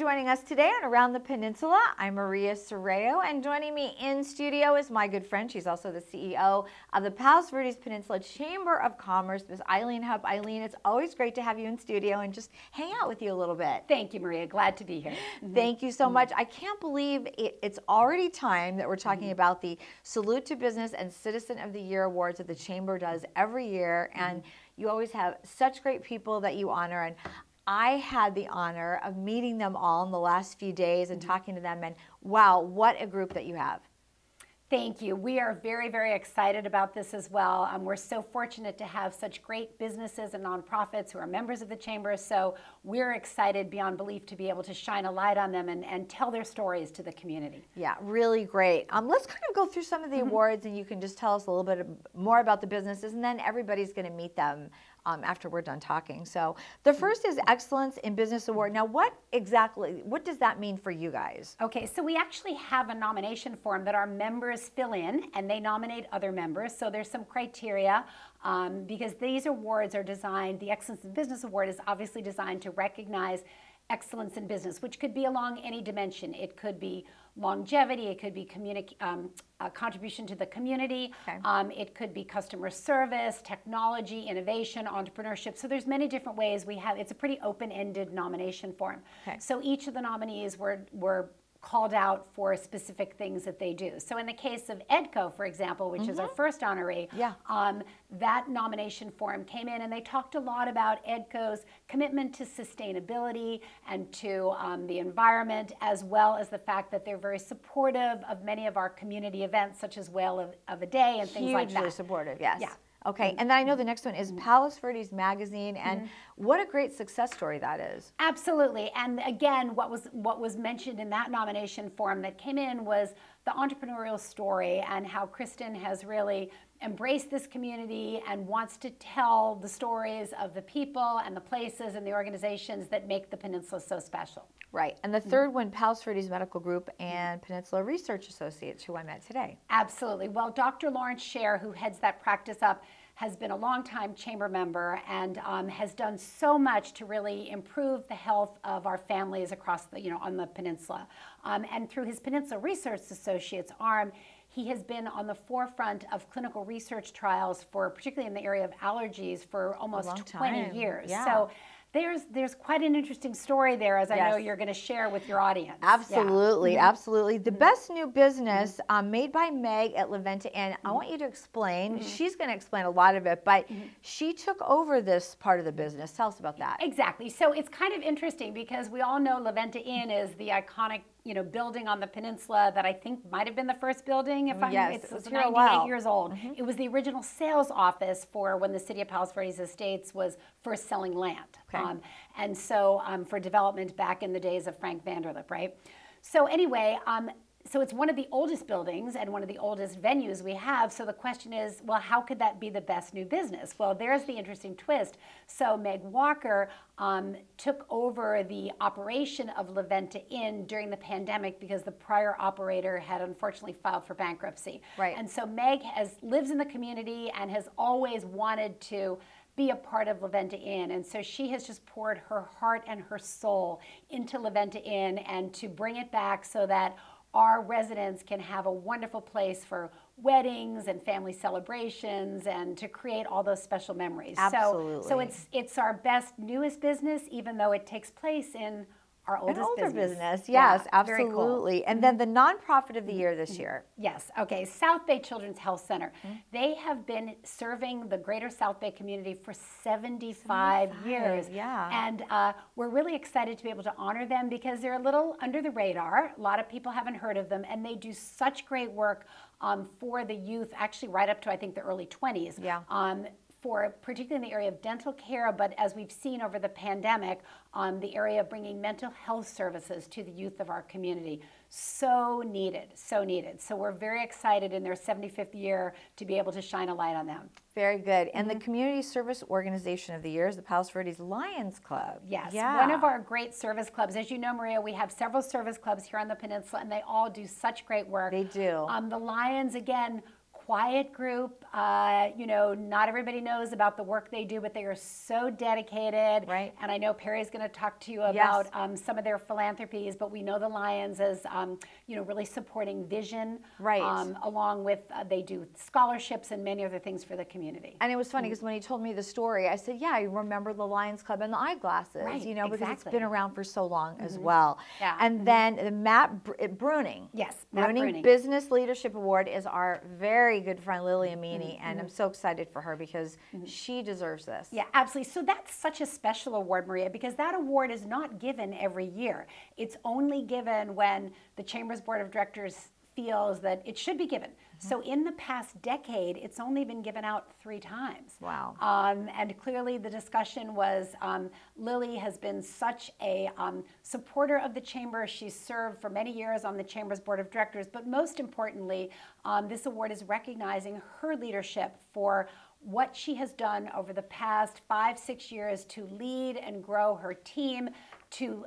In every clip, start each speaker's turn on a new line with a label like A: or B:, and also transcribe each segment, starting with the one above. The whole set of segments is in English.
A: joining us today on Around the Peninsula. I'm Maria Serrao, and joining me in studio is my good friend. She's also the CEO of the Palos Verdes Peninsula Chamber of Commerce, Ms. Eileen Hupp. Eileen, it's always great to have you in studio and just hang out with you a little bit.
B: Thank you, Maria. Glad to be here.
A: Thank you so much. I can't believe it's already time that we're talking about the Salute to Business and Citizen of the Year awards that the Chamber does every year, and you always have such great people that you honor. And I had the honor of meeting them all in the last few days and talking to them, and wow, what a group that you have.
B: Thank you. We are very, very excited about this as well. We're so fortunate to have such great businesses and nonprofits who are members of the Chamber, so we're excited beyond belief to be able to shine a light on them and tell their stories to the community.
A: Yeah, really great. Let's kind of go through some of the awards, and you can just tell us a little bit more about the businesses, and then everybody's going to meet them after we're done talking. So the first is Excellence in Business Award. Now, what does that mean for you guys?
B: Okay, so we actually have a nomination form that our members fill in, and they nominate other members. So there's some criteria because these awards are designed, the Excellence in Business Award is obviously designed to recognize excellence in business, which could be along any dimension. It could be longevity, it could be contribution to the community, it could be customer service, technology, innovation, entrepreneurship. So there's many different ways we have, it's a pretty open-ended nomination form. So each of the nominees were called out for specific things that they do. So in the case of EDCO, for example, which is our first honoree, that nomination form came in and they talked a lot about EDCO's commitment to sustainability and to the environment, as well as the fact that they're very supportive of many of our community events, such as Whale of a Day and things like that.
A: Hugely supportive, yes.
B: Yeah.
A: Okay, and then I know the next one is Palos Verdes Magazine, and what a great success story that is.
B: Absolutely, and again, what was mentioned in that nomination form that came in was the entrepreneurial story and how Kristen has really embraced this community and wants to tell the stories of the people and the places and the organizations that make the Peninsula so special.
A: Right, and the third one, Palos Verdes Medical Group and Peninsula Research Associates, who I met today.
B: Absolutely. Well, Dr. Lawrence Scher, who heads that practice up, has been a longtime chamber member and has done so much to really improve the health of our families across the, on the peninsula. And through his Peninsula Research Associates arm, he has been on the forefront of clinical research trials for, particularly in the area of allergies, for almost 20 years.
A: Yeah.
B: So there's quite an interesting story there, as I know you're going to share with your audience.
A: Absolutely, absolutely. The best new business made by Meg at La Venta Inn. I want you to explain. She's going to explain a lot of it, but she took over this part of the business. Tell us about that.
B: Exactly. So it's kind of interesting because we all know La Venta Inn is the iconic building on the peninsula that I think might have been the first building. If it's 98 years old. It was the original sales office for when the city of Palos Verdes Estates was first selling land. And so for development back in the days of Frank Vanderlip, right? So anyway, so it's one of the oldest buildings and one of the oldest venues we have. So the question is, well, how could that be the best new business? Well, there's the interesting twist. So Meg Walker took over the operation of La Venta Inn during the pandemic because the prior operator had unfortunately filed for bankruptcy. And so Meg lives in the community and has always wanted to be a part of La Venta Inn, and so she has just poured her heart and her soul into La Venta Inn and to bring it back so that our residents can have a wonderful place for weddings and family celebrations and to create all those special memories.
A: Absolutely.
B: So it's our best, newest business, even though it takes place in our oldest business.
A: Yes, absolutely. Cool. And then the nonprofit of the year this year.
B: Yes, okay, South Bay Children's Health Center. They have been serving the greater South Bay community for 75 years. And we're really excited to be able to honor them because they're a little under the radar. A lot of people haven't heard of them, and they do such great work for the youth, actually right up to, I think, the early 20s. Particularly in the area of dental care, but as we've seen over the pandemic, the area of bringing mental health services to the youth of our community. So needed, so needed. So we're very excited in their 75th year to be able to shine a light on them.
A: Very good. And the Community Service Organization of the Year is the Palos Verdes Lions Club.
B: Yes, one of our great service clubs. As you know, Maria, we have several service clubs here on the peninsula, and they all do such great work.
A: They do.
B: The Lions, again, quiet group. You know, not everybody knows about the work they do, but they are so dedicated.
A: Right.
B: And I know Perry's going to talk to you about some of their philanthropies, but we know the Lions as, you know, really supporting vision.
A: Right.
B: Along with, they do scholarships and many other things for the community.
A: And it was funny because when he told me the story, I said, yeah, I remember the Lions Club and the eyeglasses,
B: right,
A: you know, because
B: exactly.
A: it's been around for so long as well.
B: Yeah.
A: And then the Matt Bruning.
B: Yes, Matt Bruning.
A: Business Leadership Award is our very good friend Lily Amini, and I'm so excited for her because she deserves this.
B: Yeah, absolutely. So that's such a special award, Maria, because that award is not given every year. It's only given when the Chamber's Board of Directors feels that it should be given. So in the past decade, it's only been given out 3 times.
A: Wow.
B: And clearly the discussion was Lily has been such a supporter of the Chamber. She's served for many years on the Chamber's Board of Directors, but most importantly, this award is recognizing her leadership for what she has done over the past 5-6 years to lead and grow her team, to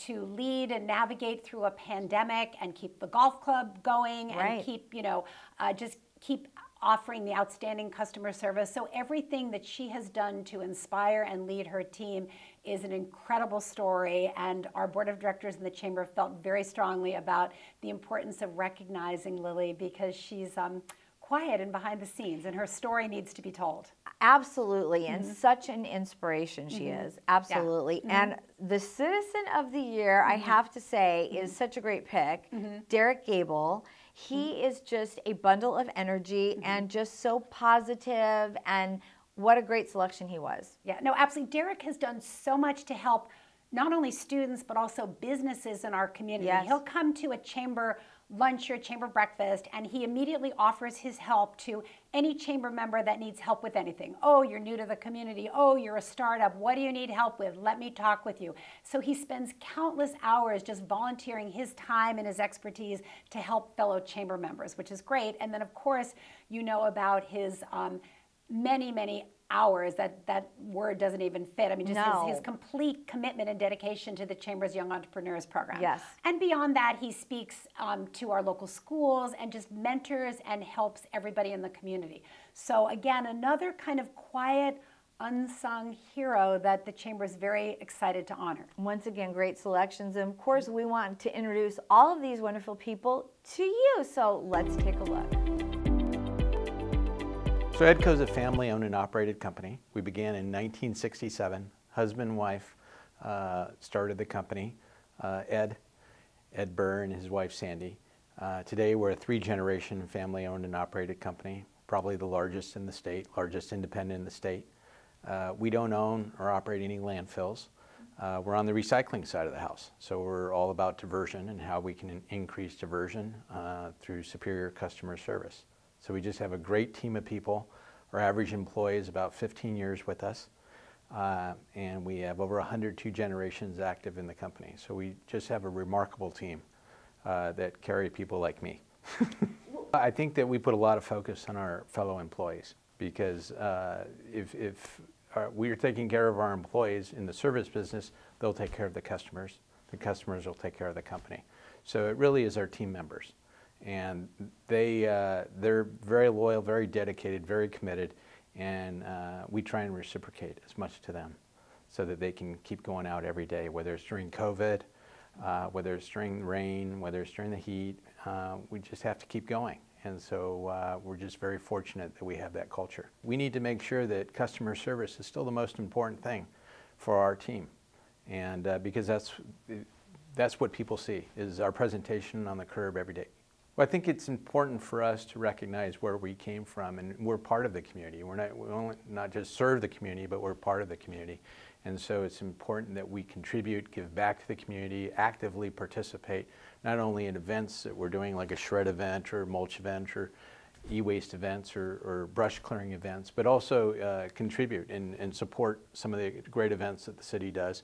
B: lead and navigate through a pandemic and keep the golf club going and keep, you know, just keep offering the outstanding customer service. So everything that she has done to inspire and lead her team is an incredible story, and our board of directors in the Chamber felt very strongly about the importance of recognizing Lily because she's quiet and behind the scenes, and her story needs to be told.
A: Absolutely, and such an inspiration she is. Absolutely. And the Citizen of the Year, I have to say, is such a great pick. Derek Gable. He is just a bundle of energy and just so positive, and what a great selection he was.
B: Yeah, no, absolutely. Derek has done so much to help not only students, but also businesses in our community.
A: Yes.
B: He'll come to a chamber lunch or chamber breakfast, and he immediately offers his help to any chamber member that needs help with anything. Oh, you're new to the community. Oh, you're a startup. What do you need help with? Let me talk with you. So he spends countless hours just volunteering his time and his expertise to help fellow chamber members, which is great. And then, of course, you know about his many hours. That word doesn't even fit. I mean, just his complete commitment and dedication to the Chamber's Young Entrepreneurs Program.
A: Yes.
B: And beyond that, he speaks to our local schools and just mentors and helps everybody in the community. So again, another kind of quiet, unsung hero that the Chamber is very excited to honor.
A: Once again, great selections. And of course, we want to introduce all of these wonderful people to you. So let's take a look.
C: So Edco is a family-owned and operated company. We began in 1967. Husband and wife started the company. Ed Burr and his wife Sandy. Today we're a 3-generation family-owned and operated company, probably the largest in the state, largest independent in the state. We don't own or operate any landfills. We're on the recycling side of the house, so we're all about diversion and how we can increase diversion through superior customer service. So we just have a great team of people. Our average employee is about 15 years with us, and we have over 102 generations active in the company. So we just have a remarkable team that carry people like me. I think that we put a lot of focus on our fellow employees because if we're taking care of our employees in the service business, they'll take care of the customers will take care of the company. So it really is our team members. And they're very loyal, very dedicated, very committed, and we try and reciprocate as much to them so that they can keep going out every day, whether it's during COVID, whether it's during the rain, whether it's during the heat. We just have to keep going. And so we're just very fortunate that we have that culture. We need to make sure that customer service is still the most important thing for our team, and because that's what people see, is our presentation on the curb every day. Well, I think it's important for us to recognize where we came from, and we're part of the community. We only not just serve the community, but we're part of the community. And so it's important that we contribute, give back to the community, actively participate, not only in events that we're doing like a shred event or mulch event or e-waste events or brush clearing events, but also contribute and support some of the great events that the city does,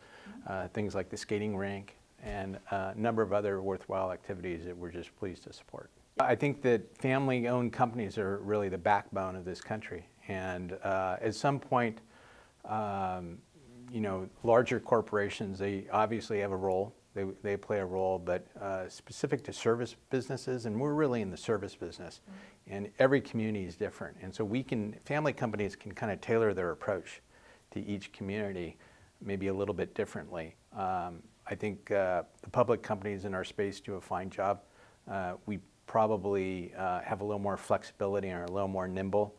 C: things like the skating rink, and a number of other worthwhile activities that we're just pleased to support. I think that family-owned companies are really the backbone of this country, and at some point, you know, larger corporations, they obviously have a role They play a role, but specific to service businesses, and we're really in the service business, and every community is different. And so family companies can kind of tailor their approach to each community maybe a little bit differently. I think the public companies in our space do a fine job. We probably have a little more flexibility and are a little more nimble,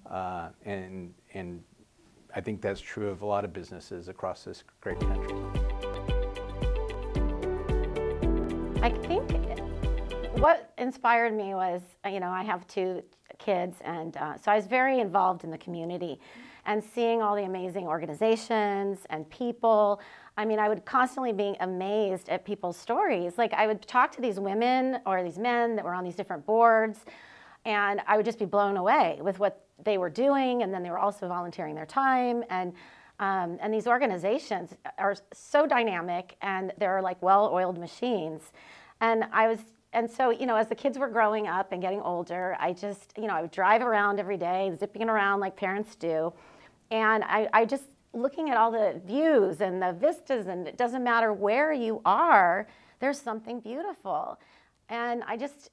C: and I think that's true of a lot of businesses across this great country.
D: I think what inspired me was, I have 2 kids, and so I was very involved in the community and seeing all the amazing organizations and people. I mean, I would constantly be amazed at people's stories. Like, I would talk to these women or these men that were on these different boards, and I would just be blown away with what they were doing, and then they were also volunteering their time. And these organizations are so dynamic, and they're like well-oiled machines. And so, as the kids were growing up and getting older, I just, I would drive around every day, zipping around like parents do. And I just, looking at all the views and the vistas, and it doesn't matter where you are, there's something beautiful. And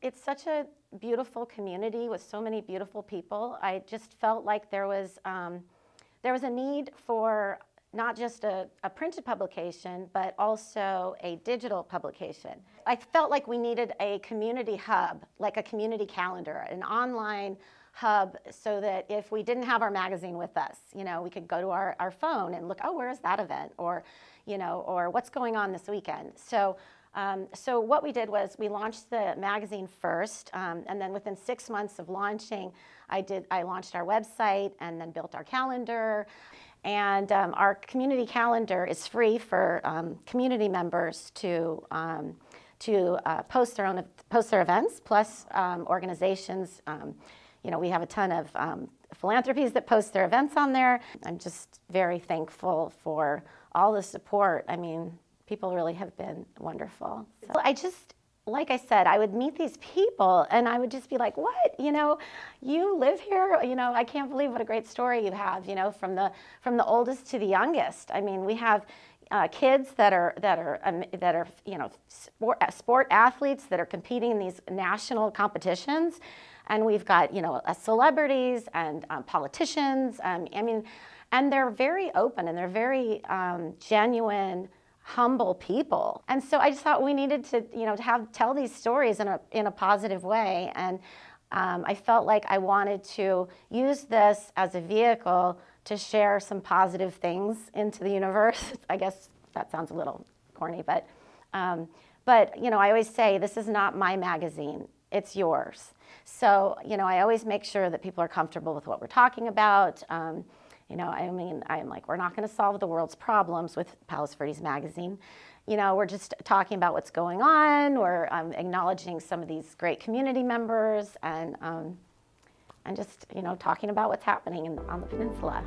D: it's such a beautiful community with so many beautiful people. I just felt like there was a need for not just a printed publication, but also a digital publication. I felt like we needed a community hub, like a community calendar, an online hub, so that if we didn't have our magazine with us, we could go to our phone and look, oh, where is that event? Or, or what's going on this weekend? So what we did was we launched the magazine first, and then within 6 months of launching, I launched our website and then built our calendar. And our community calendar is free for community members to post their events, plus organizations. We have a ton of philanthropies that post their events on there. I'm just very thankful for all the support. I mean, people really have been wonderful. So like I said, I would meet these people and I would just be like, what? You live here? I can't believe what a great story you have, from the oldest to the youngest. I mean, we have kids that are sport athletes that are competing in these national competitions. And we've got, celebrities and politicians. And they're very open and they're very genuine, humble people. And so I just thought we needed to, tell these stories in a positive way. And I felt like I wanted to use this as a vehicle to share some positive things into the universe. I guess that sounds a little corny, but I always say, this is not my magazine, it's yours. So, I always make sure that people are comfortable with what we're talking about. I'm like, we're not going to solve the world's problems with Palos Verdes magazine. We're just talking about what's going on. We're acknowledging some of these great community members and just, talking about what's happening on the peninsula.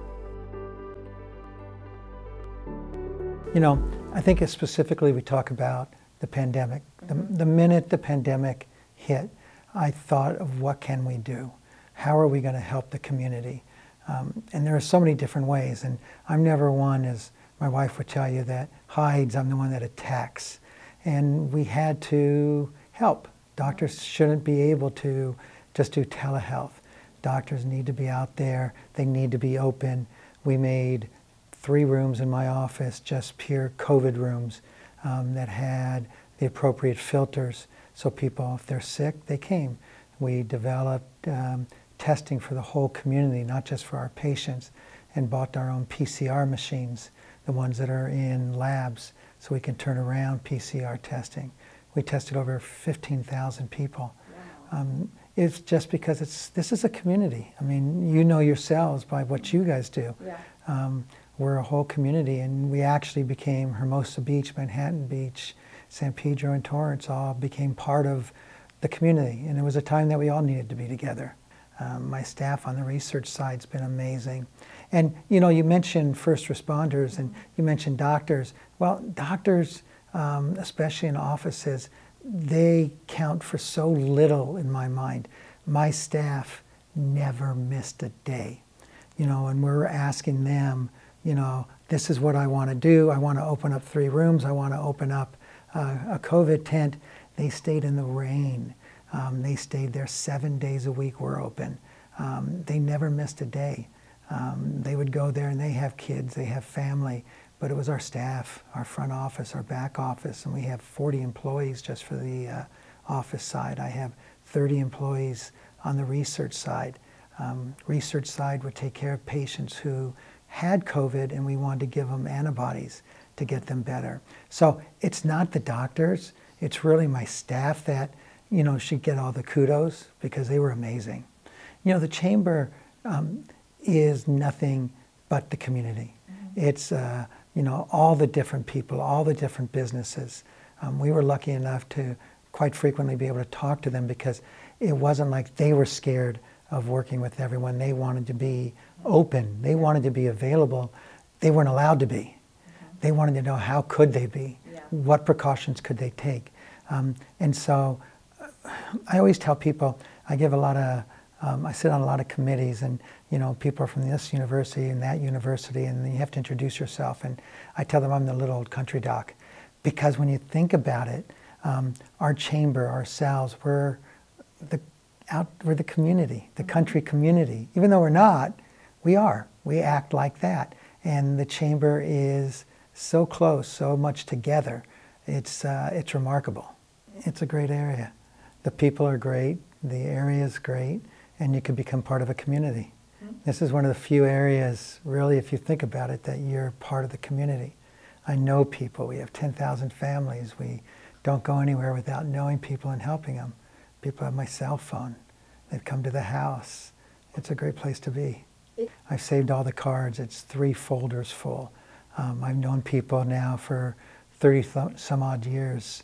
E: I think specifically we talk about the pandemic. The minute the pandemic hit, I thought of what can we do? How are we going to help the community? And there are so many different ways, and I'm never one, as my wife would tell you, that hides. I'm the one that attacks. And we had to help. Doctors shouldn't be able to just do telehealth. Doctors need to be out there. They need to be open. We made 3 rooms in my office, just pure COVID rooms, that had the appropriate filters. So people, if they're sick, they came. We developed testing for the whole community, not just for our patients, and bought our own PCR machines, the ones that are in labs, so we can turn around PCR testing. We tested over 15,000 people. Wow. It's just because this is a community. I mean, you know yourselves by what you guys do. Yeah. We're a whole community, and we actually became Hermosa Beach, Manhattan Beach, San Pedro and Torrance all became part of the community, and it was a time that we all needed to be together. My staff on the research side's been amazing. And you mentioned first responders and you mentioned doctors. Well, doctors, especially in offices, they count for so little in my mind. My staff never missed a day, and we're asking them, this is what I want to do. I want to open up 3 rooms. I want to open up a COVID tent, they stayed in the rain. They stayed there 7 days a week we're open. They never missed a day. They would go there and they have kids, they have family, but it was our staff, our front office, our back office, and we have 40 employees just for the office side. I have 30 employees on the research side. Research side would take care of patients who had COVID and we wanted to give them antibodies to get them better. So it's not the doctors, it's really my staff that, you know, should get all the kudos because they were amazing. You know, the chamber is nothing but the community. It's, you know, all the different people, all the different businesses. We were lucky enough to quite frequently be able to talk to them because it wasn't like they were scared of working with everyone. They wanted to be open. They wanted to be available. They weren't allowed to be. They wanted to know how could they be? What precautions could they take? And so I always tell people, I give a lot of, I sit on a lot of committees and, you know, people are from this university and that university and then you have to introduce yourself. And I tell them I'm the little old country doc. Because when you think about it, our chamber, ourselves, we're the community, the country community. Even though we're not, we are. We act like that. And the chamber is so close, so much together. It's remarkable. It's a great area. The people are great, the area is great, and you can become part of a community. This is one of the few areas, really, if you think about it, that you're part of the community. I know people. We have 10,000 families. We don't go anywhere without knowing people and helping them. People have my cell phone. They've come to the house. It's a great place to be. I've saved all the cards. It's 3 folders full. I've known people now for 30 some odd years.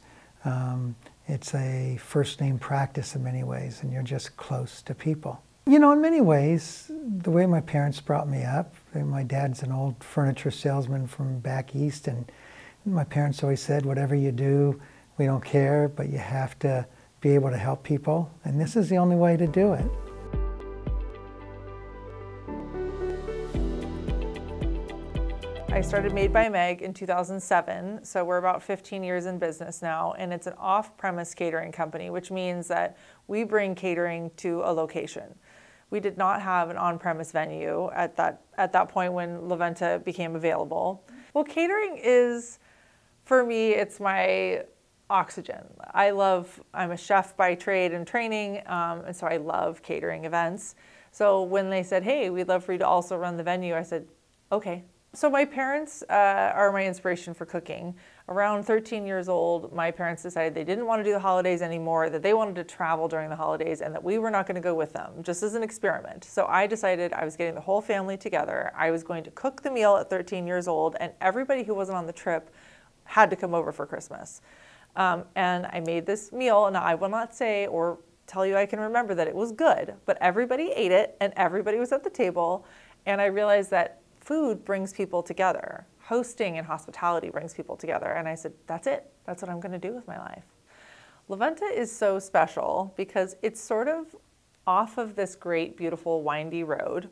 E: It's a first name practice in many ways, and you're just close to people. You know, in many ways, the way my parents brought me up, my dad's an old furniture salesman from back east, and my parents always said, whatever you do, we don't care, but you have to be able to help people, and this is the only way to do it.
F: I started Made by Meg in 2007, so we're about 15 years in business now, and it's an off-premise catering company, which means that we bring catering to a location. We did not have an on-premise venue at that point when LaVenta became available. Well, catering is, for me, it's my oxygen. I'm a chef by trade and training, and so I love catering events. So when they said, hey, we'd love for you to also run the venue, I said, okay. So my parents are my inspiration for cooking. Around 13 years old, my parents decided they didn't want to do the holidays anymore, that they wanted to travel during the holidays, and that we were not going to go with them, just as an experiment. So I decided I was getting the whole family together. I was going to cook the meal at 13 years old, and everybody who wasn't on the trip had to come over for Christmas. And I made this meal, and I will not say or tell you I can remember that it was good, but everybody ate it, and everybody was at the table, and I realized that food brings people together. Hosting and hospitality brings people together. And I said, that's it. That's what I'm going to do with my life. LaVenta is so special because it's sort of off of this great, beautiful, windy road.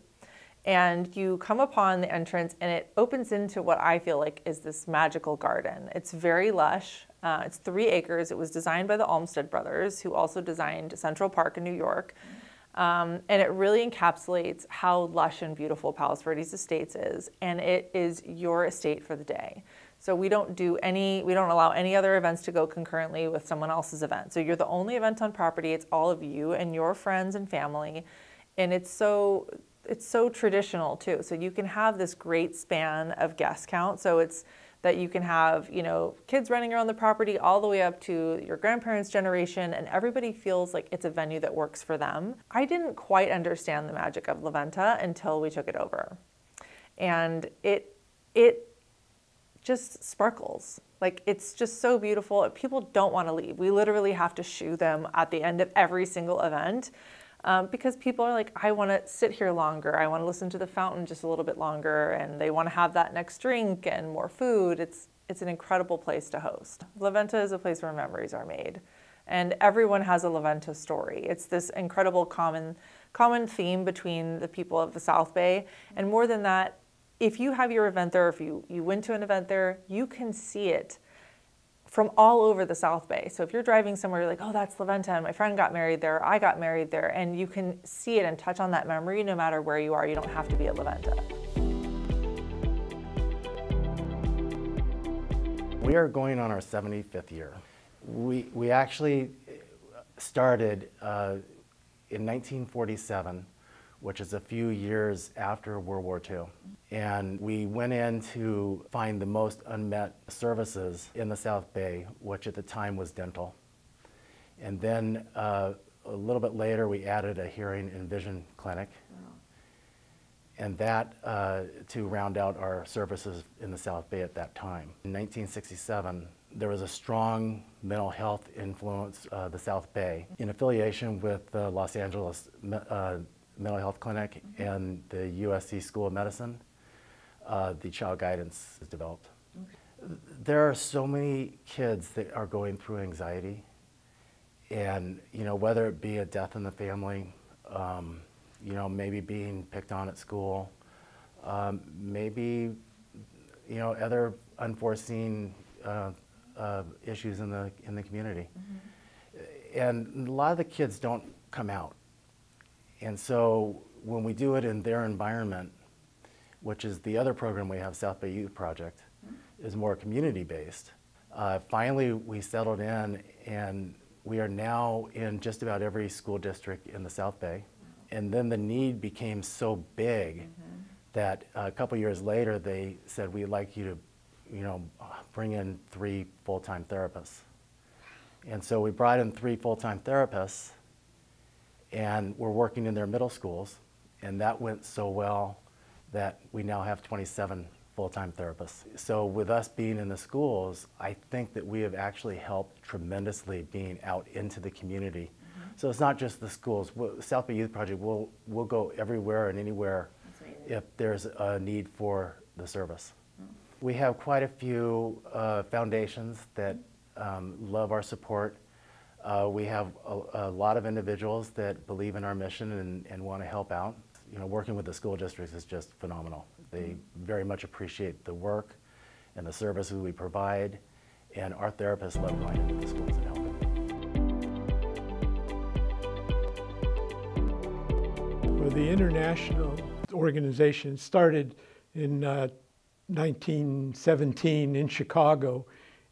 F: And you come upon the entrance and it opens into what I feel like is this magical garden. It's very lush. It's 3 acres. It was designed by the Olmsted brothers, who also designed Central Park in New York. And it really encapsulates how lush and beautiful Palos Verdes Estates is, and it is your estate for the day. So we don't allow any other events to go concurrently with someone else's event. So you're the only event on property. It's all of you and your friends and family, and it's so traditional too. So you can have this great span of guest count. So it's that you can have, you know, kids running around the property all the way up to your grandparents' generation, and everybody feels like it's a venue that works for them. I didn't quite understand the magic of LaVenta until we took it over. And it just sparkles. Like, it's just so beautiful. People don't want to leave. We literally have to shoo them at the end of every single event. Because people are like, I want to sit here longer. I want to listen to the fountain just a little bit longer, and they want to have that next drink and more food. It's an incredible place to host. LaVenta is a place where memories are made, and everyone has a LaVenta story. It's this incredible common theme between the people of the South Bay, and more than that, if you have your event there, if you went to an event there, you can see it from all over the South Bay. So if you're driving somewhere, you're like, oh, that's La Venta, and my friend got married there, I got married there, and you can see it and touch on that memory no matter where you are. You don't have to be at La Venta.
G: We are going on our 75th year. We actually started in 1947, which is a few years after World War II. And we went in to find the most unmet services in the South Bay, which at the time was dental. And then a little bit later, we added a hearing and vision clinic. Wow. And that to round out our services in the South Bay at that time. In 1967, there was a strong mental health influence, the South Bay, in affiliation with the Los Angeles Mental Health Clinic and the USC School of Medicine. The child guidance is developed. Okay. There are so many kids that are going through anxiety, and whether it be a death in the family, maybe being picked on at school, maybe other unforeseen issues in the community, and a lot of the kids don't come out, and so when we do it in their environment, which is the other program we have, South Bay Youth Project, is more community-based. Finally, we settled in, and we are now in just about every school district in the South Bay. And then the need became so big that a couple years later, they said, we'd like you to, bring in 3 full-time therapists. And so we brought in 3 full-time therapists, and we're working in their middle schools, and that went so well that we now have 27 full-time therapists. So with us being in the schools, I think that we have actually helped tremendously being out into the community. So it's not just the schools. South Bay Youth Project, we'll go everywhere and anywhere if there's a need for the service. We have quite a few foundations that love our support. We have a lot of individuals that believe in our mission and want to help out. Working with the school districts is just phenomenal. They very much appreciate the work and the services we provide, and our therapists love going into the schools and helping.
H: Well, the international organization started in 1917 in Chicago,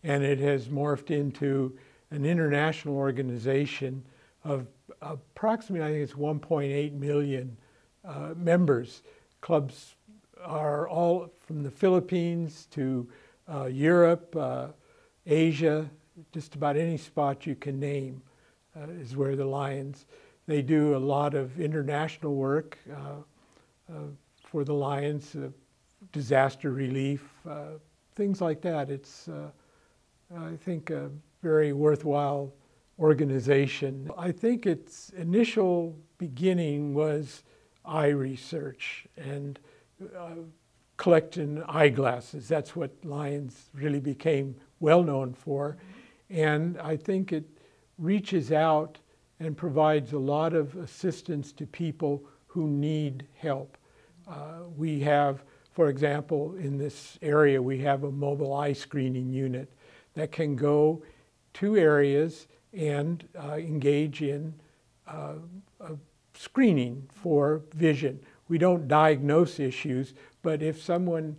H: and it has morphed into an international organization of approximately, I think it's 1.8 million members. Clubs are all from the Philippines to Europe, Asia, just about any spot you can name is where the Lions. They do a lot of international work for the Lions, disaster relief, things like that. It's, I think, a very worthwhile organization. I think its initial beginning was eye research and collecting eyeglasses. That's what Lions really became well known for. And I think it reaches out and provides a lot of assistance to people who need help. We have, for example, in this area, we have a mobile eye screening unit that can go to areas and engage in screening for vision. We don't diagnose issues, but if someone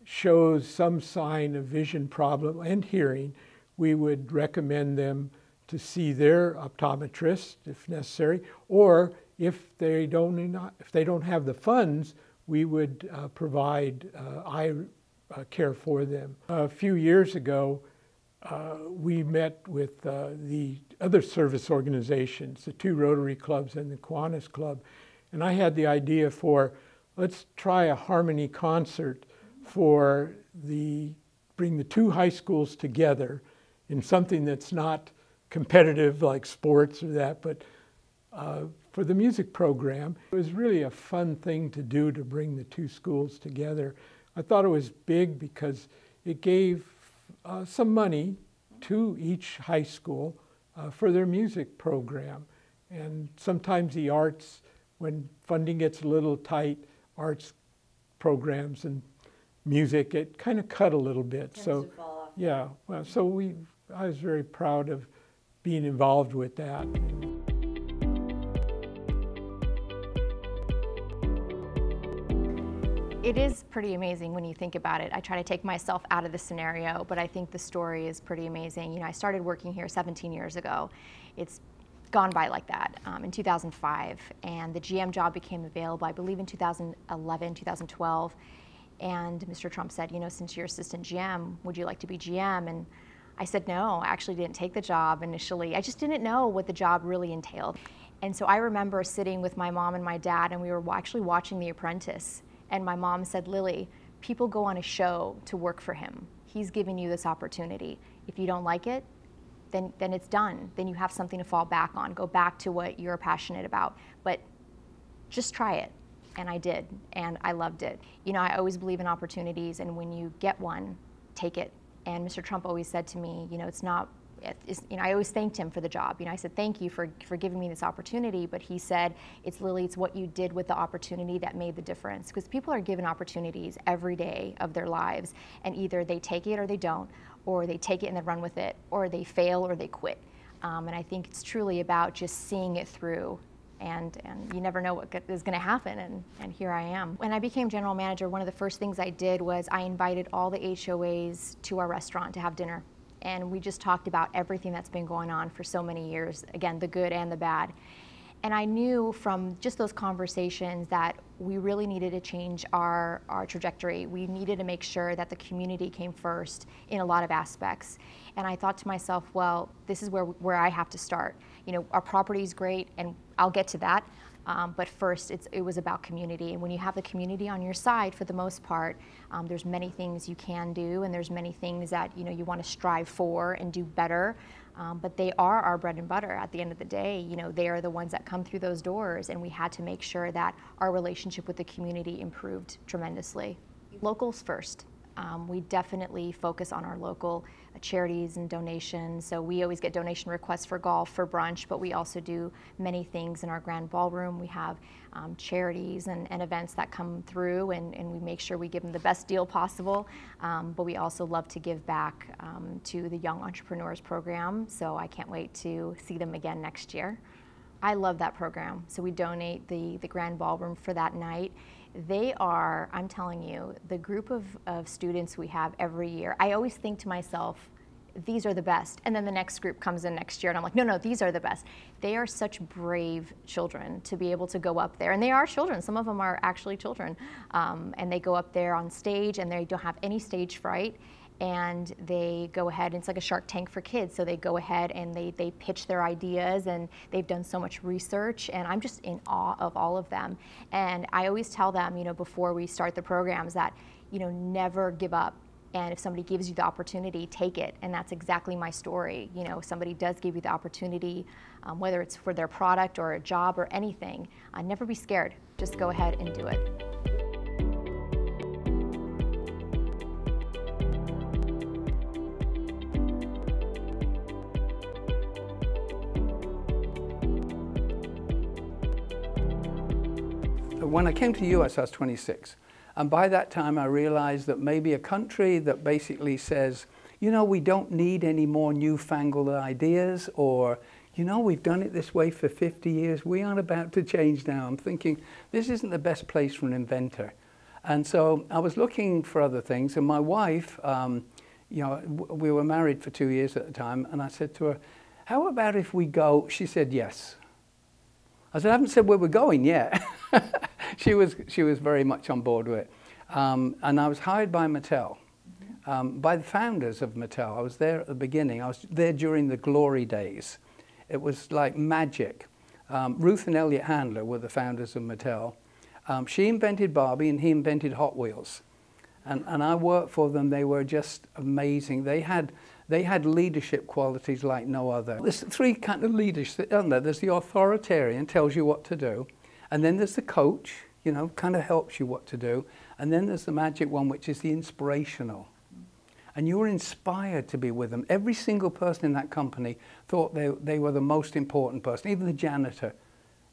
H: shows some sign of vision problem and hearing, we would recommend them to see their optometrist if necessary, or if they don't have the funds, we would provide eye care for them. A few years ago, we met with the other service organizations, the 2 Rotary Clubs and the Kiwanis Club, and I had the idea for, let's try a harmony concert for bring the 2 high schools together in something that's not competitive like sports or that, but for the music program. It was really a fun thing to do, to bring the 2 schools together. I thought it was big because it gave some money to each high school for their music program. And sometimes the arts, when funding gets a little tight, arts programs and music, it kind of cut a little bit. So Yeah, well, so I was very proud of being involved with that.
I: It is pretty amazing when you think about it. I try to take myself out of the scenario, but I think the story is pretty amazing. You know, I started working here 17 years ago. It's gone by like that in 2005, and the GM job became available, I believe, in 2011, 2012. And Mr. Trump said, you know, since you're assistant GM, would you like to be GM? And I said no, I actually didn't take the job initially. I just didn't know what the job really entailed. And so I remember sitting with my mom and my dad, and we were actually watching The Apprentice. And my mom said, Lily, people go on a show to work for him. He's giving you this opportunity. If you don't like it, then it's done. Then you have something to fall back on. Go back to what you're passionate about. But just try it. And I did, and I loved it. You know, I always believe in opportunities, and when you get one, take it. And Mr. Trump always said to me, you know, you know, I always thanked him for the job. You know, I said, thank you for giving me this opportunity. But he said, it's Lily, it's what you did with the opportunity that made the difference. Because people are given opportunities every day of their lives, and either they take it or they don't, or they take it and then run with it, or they fail or they quit. And I think it's truly about just seeing it through. And you never know what is going to happen, and here I am. When I became general manager, one of the first things I did was I invited all the HOAs to our restaurant to have dinner. And we just talked about everything that's been going on for so many years, again, the good and the bad. And I knew from just those conversations that we really needed to change our trajectory. We needed to make sure that the community came first in a lot of aspects. And I thought to myself, well, this is where I have to start. You know, our property is great, and I'll get to that. But first, it was about community. And when you have the community on your side, for the most part, there's many things you can do, and there's many things that, you know, you want to strive for and do better. But they are our bread and butter at the end of the day. You know, they are the ones that come through those doors, and we had to make sure that our relationship with the community improved tremendously. Locals first. We definitely focus on our local charities and donations. So we always get donation requests for golf, for brunch, but we also do many things in our grand ballroom. We have charities and events that come through, and we make sure we give them the best deal possible. But we also love to give back to the Young Entrepreneurs Program, so I can't wait to see them again next year. I love that program. So we donate the grand ballroom for that night. They are, I'm telling you, the group of students we have every year. I always think to myself, these are the best. And then the next group comes in next year, and I'm like, no, these are the best. They are such brave children to be able to go up there. And they are children. Some of them are actually children. And they go up there on stage, and they don't have any stage fright. And they go ahead, and it's like a Shark Tank for kids. So they go ahead and they pitch their ideas, and they've done so much research, and I'm just in awe of all of them. And I always tell them, you know, before we start the programs that, you know, never give up. And if somebody gives you the opportunity, take it. And that's exactly my story. You know, if somebody does give you the opportunity, whether it's for their product or a job or anything, never be scared. Just go ahead and do it.
J: When I came to the US, I was 26. And by that time, I realized that maybe a country that basically says, you know, we don't need any more newfangled ideas, or, you know, we've done it this way for 50 years. We aren't about to change now. I'm thinking, this isn't the best place for an inventor. And so I was looking for other things. And my wife, you know, we were married for 2 years at the time. And I said to her, how about if we go? She said, yes. I said, I haven't said where we're going yet. She was very much on board with it. And I was hired by Mattel, by the founders of Mattel. I was there at the beginning. I was there during the glory days. It was like magic. Ruth and Elliot Handler were the founders of Mattel. She invented Barbie, and he invented Hot Wheels. And I worked for them. They were just amazing. They had leadership qualities like no other. There's three kind of leadership, aren't there? There's the authoritarian, tells you what to do. And then there's the coach, you know, kind of helps you what to do. And then there's the magic one, which is the inspirational. And you were inspired to be with them. Every single person in that company thought they were the most important person. Even the janitor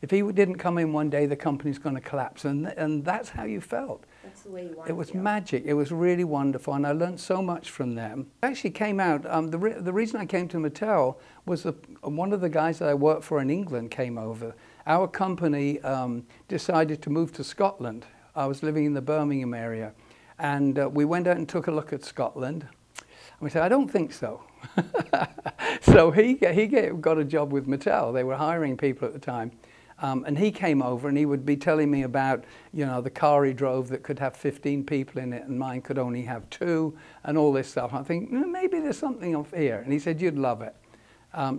J: If he didn't come in one day, the company's going to collapse. And that's how you felt.
A: That's the way you want
J: It was magic. It was really wonderful, and I learned so much from them. I actually came out, the reason I came to Mattel was one of the guys that I worked for in England came over. Our company decided to move to Scotland. I was living in the Birmingham area, and we went out and took a look at Scotland. And we said, I don't think so. So he got a job with Mattel. They were hiring people at the time. And he came over and he would be telling me about, you know, the car he drove that could have 15 people in it and mine could only have 2 and all this stuff. I think, maybe there's something off here. And he said, you'd love it.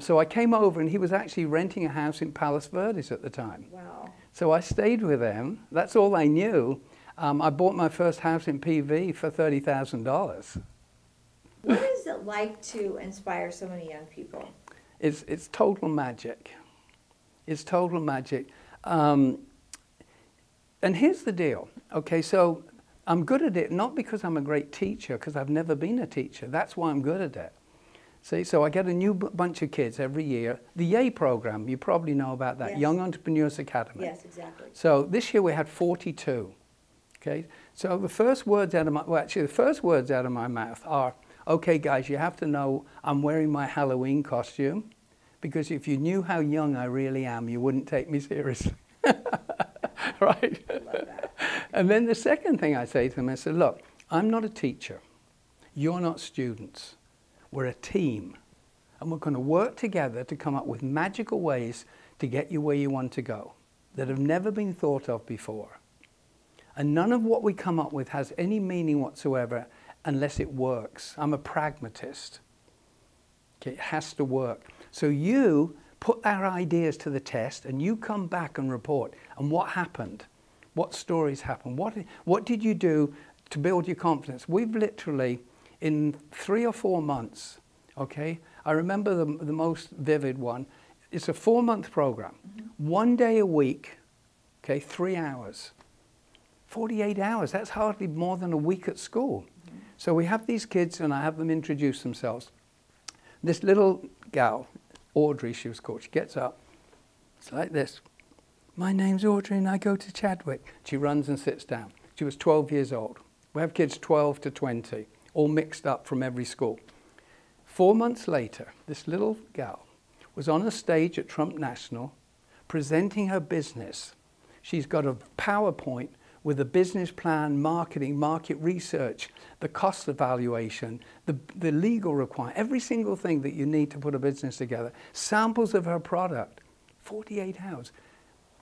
J: So I came over and he was actually renting a house in Palos Verdes at the time.
A: Wow.
J: So I stayed with him. That's all I knew. I bought my first house in PV for $30,000.
A: What is it like to inspire so many young people?
J: It's total magic. It's total magic. And here's the deal. Okay, so I'm good at it not because I'm a great teacher, because I've never been a teacher. That's why I'm good at it. See, so I get a new bunch of kids every year. The YAY program, you probably know about that,
A: yes.
J: Young Entrepreneurs Academy.
A: Yes, exactly.
J: So this year we had 42. Okay, so the first words out of my mouth are, okay guys, you have to know I'm wearing my Halloween costume, because if you knew how young I really am, you wouldn't take me seriously. Right?
A: I love that.
J: And then the second thing I say to them, I said, look, I'm not a teacher. You're not students. We're a team. And we're going to work together to come up with magical ways to get you where you want to go that have never been thought of before. And none of what we come up with has any meaning whatsoever unless it works. I'm a pragmatist. Okay, it has to work. So you put our ideas to the test and you come back and report. And what happened? What stories happened? What did you do to build your confidence? We've literally, in 3 or 4 months, okay, I remember the most vivid one. It's a 4-month program. 1 day a week, okay, 3 hours. 48 hours, that's hardly more than a week at school. So we have these kids and I have them introduce themselves. This little gal, Audrey she was called, she gets up, it's like this. My name's Audrey and I go to Chadwick. She runs and sits down. She was 12 years old. We have kids 12 to 20, all mixed up from every school. 4 months later, this little gal was on a stage at Trump National presenting her business. She's got a PowerPoint with a business plan, marketing, market research, the cost evaluation, the legal requirement, every single thing that you need to put a business together, samples of her product, 48 hours.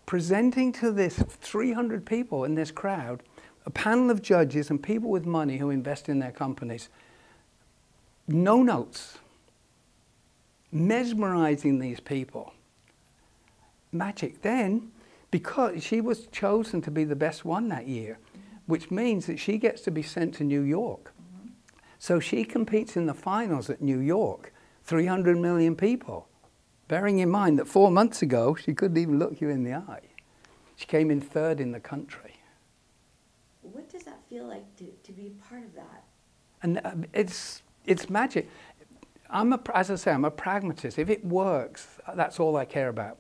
J: Presenting to this 300 people in this crowd, a panel of judges and people with money who invest in their companies. No notes. Mesmerizing these people. Magic. Then, because she was chosen to be the best one that year, which means that she gets to be sent to New York. So she competes in the finals at New York, 300 million people. Bearing in mind that 4 months ago, she couldn't even look you in the eye. She came in 3rd in the country.
A: What does that feel like to be part of that?
J: And it's magic. As I say, I'm a pragmatist. If it works, that's all I care about.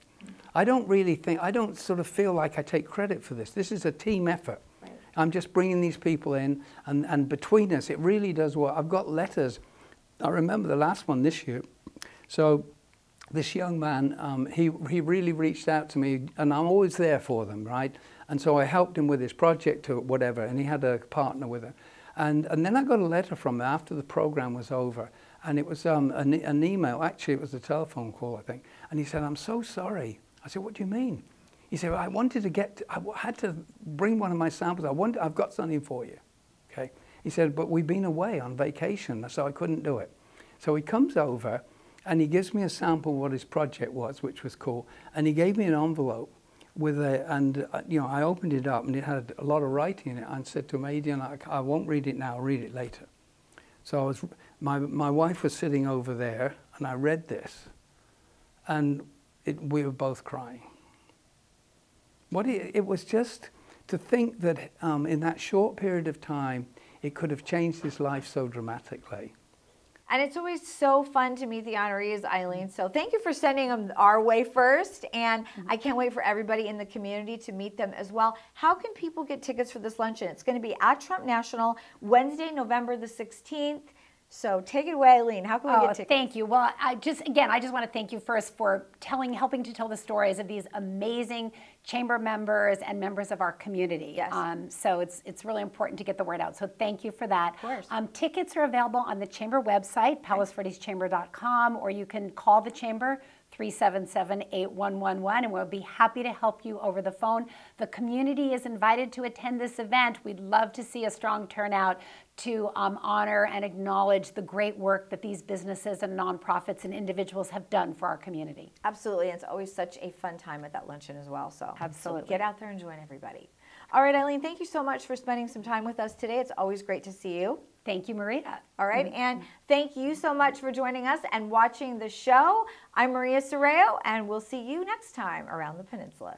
J: I don't sort of feel like I take credit for this. This is a team effort.
A: Right.
J: I'm just bringing these people in, and between us, it really does work. I've got letters. I remember the last one this year. So this young man, he really reached out to me, and I'm always there for them, right? And so I helped him with his project or whatever, and he had a partner with him. And then I got a letter from him after the program was over, and it was an email. Actually, it was a telephone call, I think. And he said, I'm so sorry. I said, what do you mean? He said, I had to bring one of my samples. I've got something for you. Okay. He said, but we've been away on vacation, so I couldn't do it. So he comes over, and he gives me a sample of what his project was, which was cool. And he gave me an envelope with I opened it up, and it had a lot of writing in it. And said to him, Adrian, I won't read it now. I'll read it later. So my wife was sitting over there, and I read this, and we were both crying. It was just to think that in that short period of time, it could have changed his life so dramatically.
A: And it's always so fun to meet the honorees, Eileen. So thank you for sending them our way first. And I can't wait for everybody in the community to meet them as well. How can people get tickets for this luncheon? It's going to be at Trump National, Wednesday, November the 16th. So take it away, Eileen. How can we get tickets?
B: Thank you. Well, I just want to thank you first for helping to tell the stories of these amazing chamber members and members of our community.
A: Yes.
B: So it's really important to get the word out. So thank you for that.
A: Of course.
B: Tickets are available on the chamber website, palasverdeschamber.com, or you can call the chamber 377-8111, and we'll be happy to help you over the phone. The community is invited to attend this event. We'd love to see a strong turnout to honor and acknowledge the great work that these businesses and nonprofits and individuals have done for our community.
A: Absolutely. It's always such a fun time at that luncheon as well. So
B: absolutely.
A: Get out there and join everybody. All right, Eileen, thank you so much for spending some time with us today. It's always great to see you.
B: Thank you, Marita.
A: All right, and thank you so much for joining us and watching the show. I'm Maria Serrao, and we'll see you next time around the Peninsula.